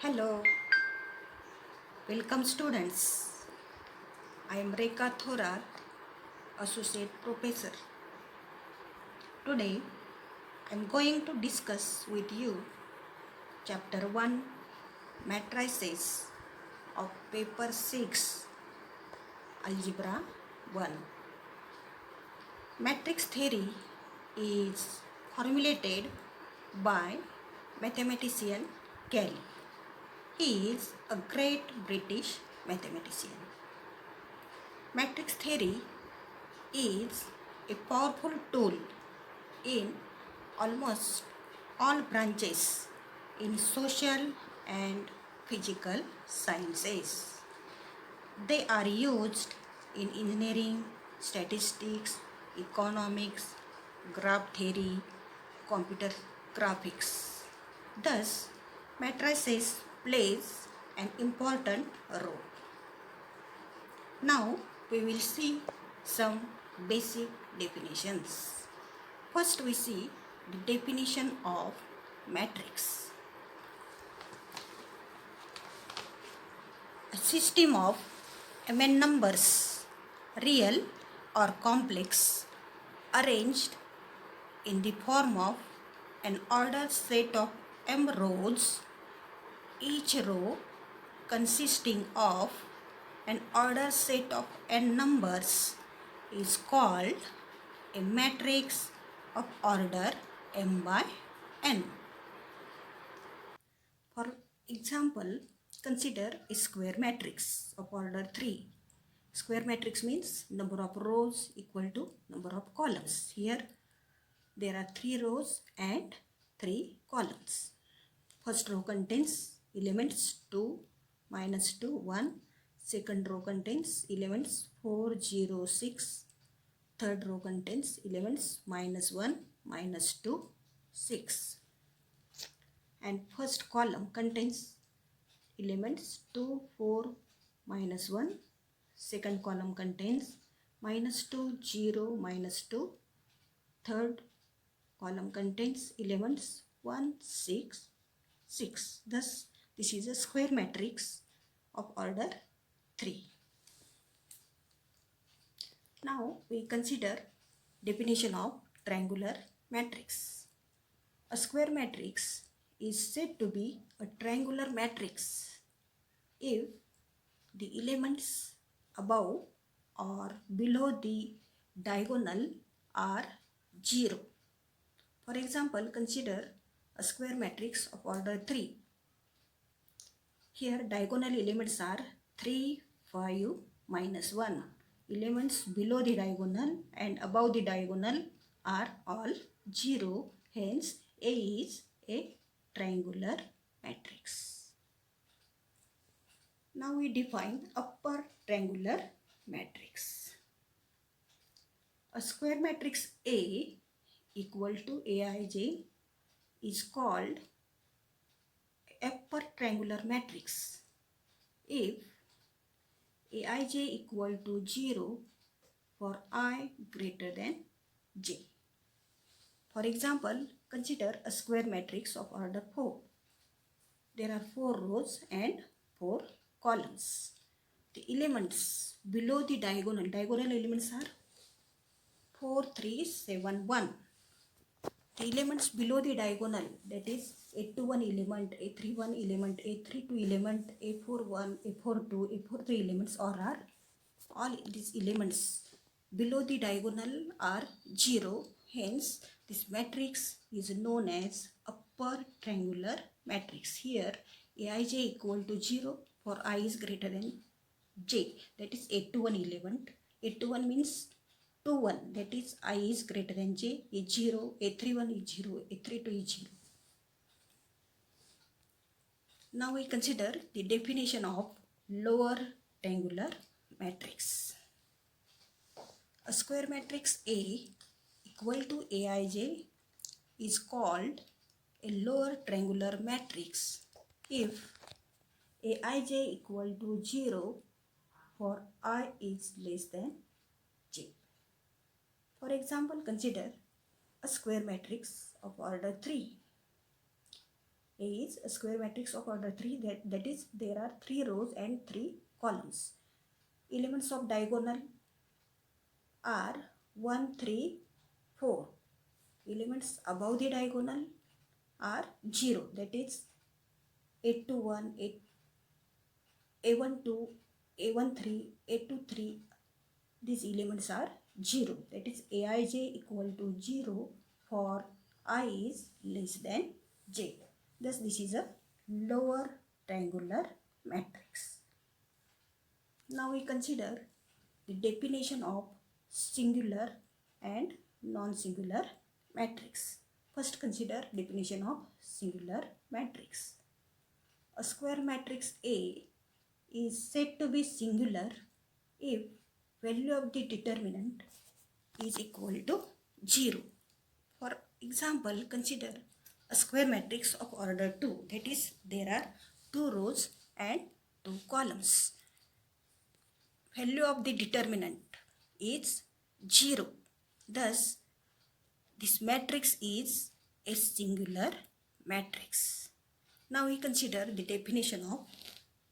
Hello, welcome students. I am Rekha Thorar, Associate Professor. Today I am going to discuss with you Chapter 1 Matrices of Paper 6 Algebra 1. Matrix theory is formulated by mathematician Cayley. He is a great British mathematician. Matrix theory is a powerful tool in almost all branches in social and physical sciences. They are used in engineering, statistics, economics, graph theory, computer graphics. Thus, matrices plays an important role. Now we will see some basic definitions. First we see the definition of matrix. A system of mn numbers, real or complex, arranged in the form of an ordered set of m rows, each row consisting of an ordered set of n numbers is called a matrix of order m by n. For example, consider a square matrix of order 3. Square matrix means number of rows equal to number of columns. Here there are 3 rows and 3 columns. First row contains elements 2, minus 2, 1. Second row contains elements 4, 0, 6. Third row contains elements minus 1, minus 2, 6. And first column contains elements 2, 4, minus 1. Second column contains minus 2, 0, minus 2. Third column contains elements 1, 6, 6. Thus, this is a square matrix of order 3. Now, we consider definition of triangular matrix. A square matrix is said to be a triangular matrix if the elements above or below the diagonal are 0. For example, consider a square matrix of order 3. Here diagonal elements are 3, 5, minus 1. Elements below the diagonal and above the diagonal are all 0. Hence, A is a triangular matrix. Now we define upper triangular matrix. A square matrix A equal to Aij is called upper triangular matrix if Aij equal to 0 for I greater than j. For example, consider a square matrix of order 4. There are 4 rows and 4 columns. The elements below the diagonal elements are 4, 3, 7, 1. The elements below the diagonal, that is A21 element, A31 element, A32 element, A41, A42, A43 elements, or are all these elements below the diagonal are 0. Hence, this matrix is known as upper triangular matrix. Here, Aij equal to 0 for I is greater than j. That is A21 element. A21 means 2, 1. That is I is greater than j. A0, A31 is 0, A32 is 0. Now we consider the definition of lower triangular matrix. A square matrix A equal to Aij is called a lower triangular matrix if Aij equal to 0 for I is less than j. For example, consider a square matrix of order 3. A is a square matrix of order 3, that is there are 3 rows and 3 columns. Elements of diagonal are 1, 3, 4. Elements above the diagonal are 0, that is A21, A12, A13, A23. These elements are 0, that is Aij equal to 0 for I is less than j. Thus this is a lower triangular matrix. Now we consider the definition of singular and non-singular matrix. First consider definition of singular matrix. A square matrix A is said to be singular if value of the determinant is equal to 0. For example, consider a square matrix of order 2, that is there are 2 rows and 2 columns. Value of the determinant is 0. Thus, this matrix is a singular matrix. Now we consider the definition of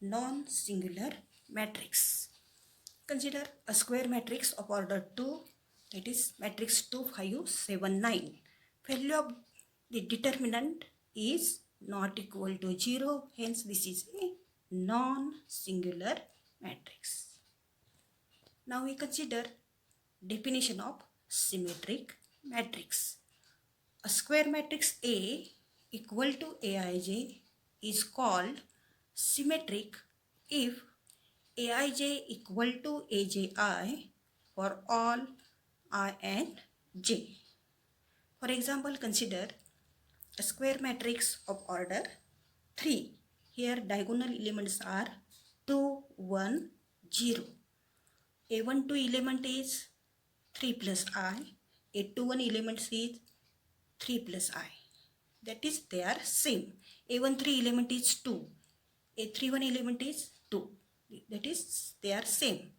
non-singular matrix. Consider a square matrix of order 2, that is matrix 2, 5, 7, 9. Value of the determinant is not equal to 0, hence this is a non-singular matrix. Now we consider definition of symmetric matrix. A square matrix A equal to Aij is called symmetric if Aij equal to Aji for all I and j. For example, consider a square matrix of order 3. Here diagonal elements are 2, 1, 0. A12 element is 3 plus I. A21 element is 3 plus I. That is they are same. A13 element is 2. A31 element is 2. That is they are same.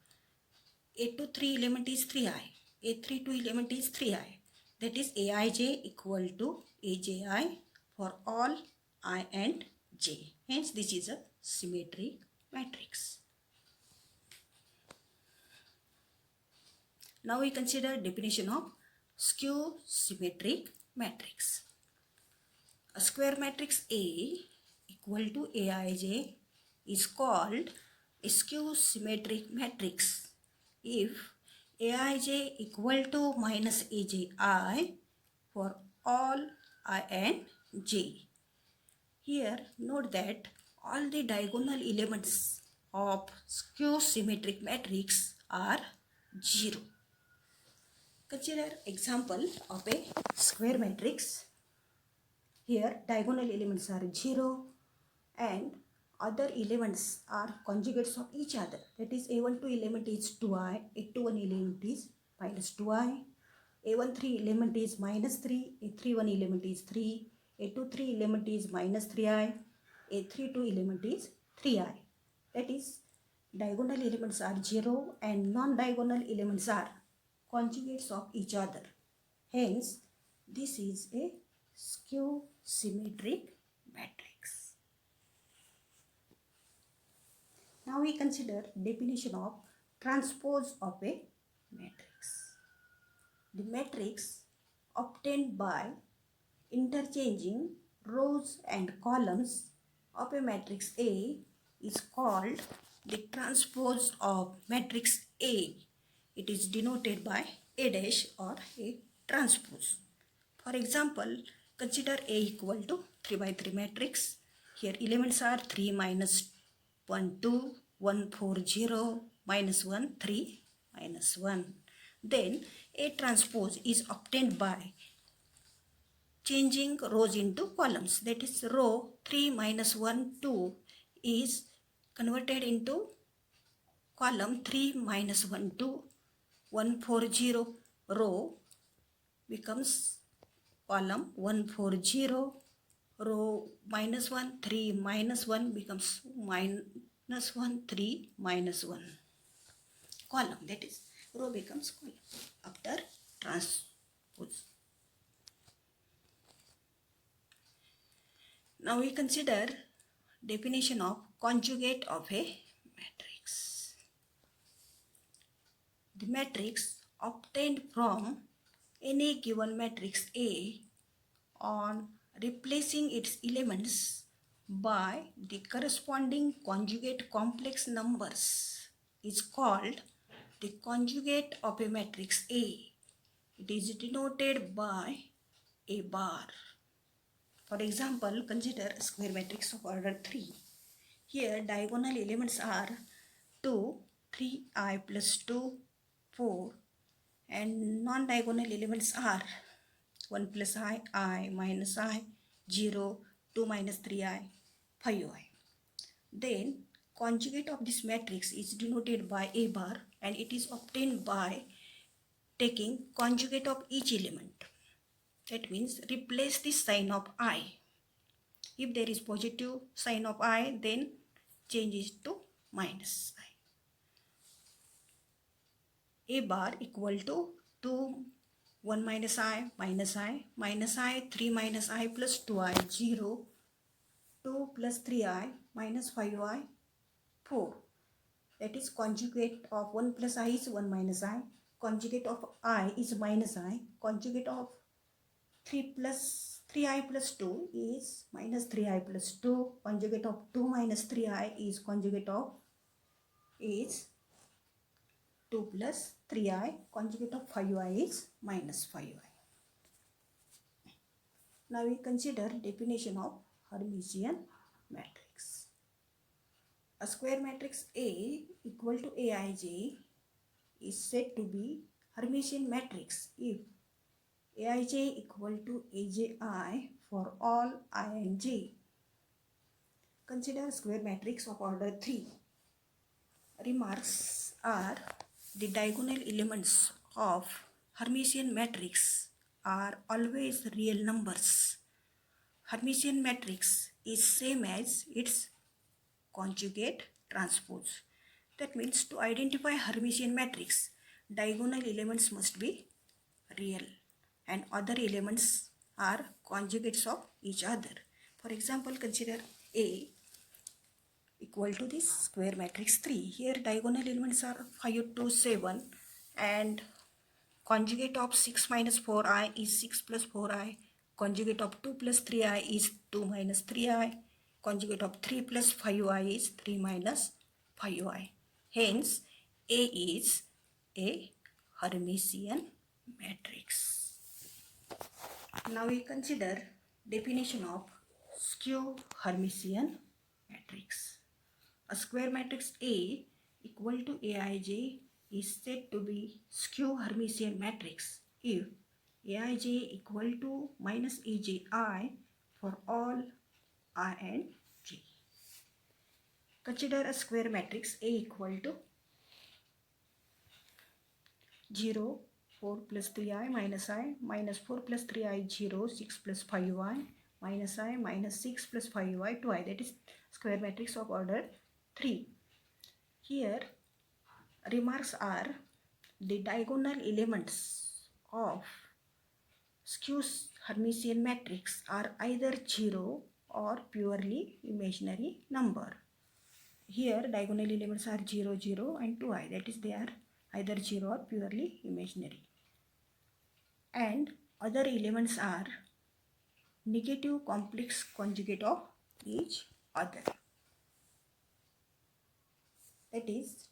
A23 element is 3I. A32 element is 3I. That is Aij equal to Aji for all I and j. Hence this is a symmetric matrix. Now we consider definition of skew symmetric matrix. A square matrix A equal to Aij is called a skew symmetric matrix if Aij equal to minus Aji for all I and j. Here note that all the diagonal elements of skew symmetric matrix are 0. Consider example of a square matrix. Here diagonal elements are 0 and other elements are conjugates of each other. That is A12 element is 2i, A21 element is minus 2i, A13 element is minus 3, A31 element is 3, A23 element is minus 3i, A32 element is 3i. That is diagonal elements are 0 and non-diagonal elements are conjugates of each other. Hence, this is a skew symmetric matrix. Now we consider definition of transpose of a matrix. The matrix obtained by interchanging rows and columns of a matrix A is called the transpose of matrix A. It is denoted by A dash or a transpose. For example, consider A equal to 3 by 3 matrix. Here elements are 3 minus 1 2, 1 4 0, minus 1 3, minus 1. Then A transpose is obtained by changing rows into columns. That is row 3 minus 1 2 is converted into column 3 minus 1 2. 140 row becomes column 140, row minus 1 3 minus 1 becomes minus 1 3 minus 1 column, that is row becomes column after transpose. Now we consider definition of conjugate of a matrix. The matrix obtained from any given matrix A on replacing its elements by the corresponding conjugate complex numbers is called the conjugate of a matrix A. It is denoted by a bar. For example, consider a square matrix of order 3. Here diagonal elements are 2, 3i plus 2, 4, and non-diagonal elements are 1 plus I minus I, 0, 2 minus 3i, 5i. Then conjugate of this matrix is denoted by a bar, and it is obtained by taking conjugate of each element. That means replace the sign of I. If there is positive sign of I, then change it to minus I. A bar equal to 2, 1 minus I, minus I, minus I, 3 minus I plus 2I, 0, 2 plus 3I, minus 5I, 4. That is conjugate of 1 plus I is 1 minus I, conjugate of I is minus I, conjugate of 3i plus 2 is minus 3i plus 2, conjugate of 2 minus 3i is conjugate of is 2 plus 3i, conjugate of 5i is minus 5i. Now we consider definition of Hermitian matrix. A square matrix A equal to Aij is said to be Hermitian matrix if Aij equal to Aj for all I and j. Consider square matrix of order 3. Remarks are the diagonal elements of Hermitian matrix are always real numbers. Hermitian matrix is same as its conjugate transpose. That means to identify Hermitian matrix, diagonal elements must be real and other elements are conjugates of each other. For example, consider A equal to this square matrix 3. Here diagonal elements are 5, 2, 7 and conjugate of 6 minus 4i is 6 plus 4i. Conjugate of 2 plus 3i is 2 minus 3i. Conjugate of 3 plus 5i is 3 minus 5i. Hence, A is a Hermitian matrix. Now we consider definition of skew Hermitian matrix. A square matrix A equal to Aij is said to be skew Hermitian matrix if Aij equal to minus Aj for all I and j. Consider a square matrix A equal to 0, 4 plus 3i minus I, minus 4 plus 3i 0, 6 plus 5i, minus I, minus 6 plus 5i 2i. That is square matrix of order 3. Here remarks are the diagonal elements of skew Hermitian matrix are either 0 or purely imaginary number. Here diagonal elements are 0, 0 and 2i. That is they are either 0 or purely imaginary. And other elements are negative complex conjugate of each other. That is,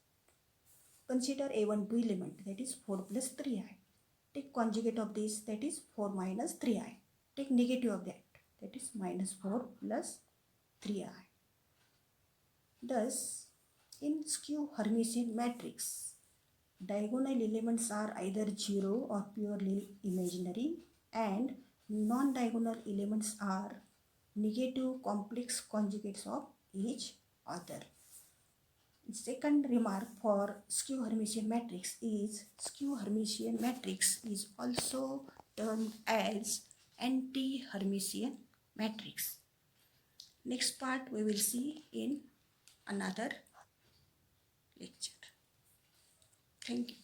consider A12 element, that is 4 plus 3i. Take conjugate of this, that is 4 minus 3i. Take negative of that is minus 4 plus 3i. Thus, in skew Hermitian matrix, diagonal elements are either 0 or purely imaginary and non-diagonal elements are negative complex conjugates of each other. Second remark for skew Hermitian matrix is skew Hermitian matrix is also termed as anti-Hermitian matrix. Next part we will see in another lecture. Thank you.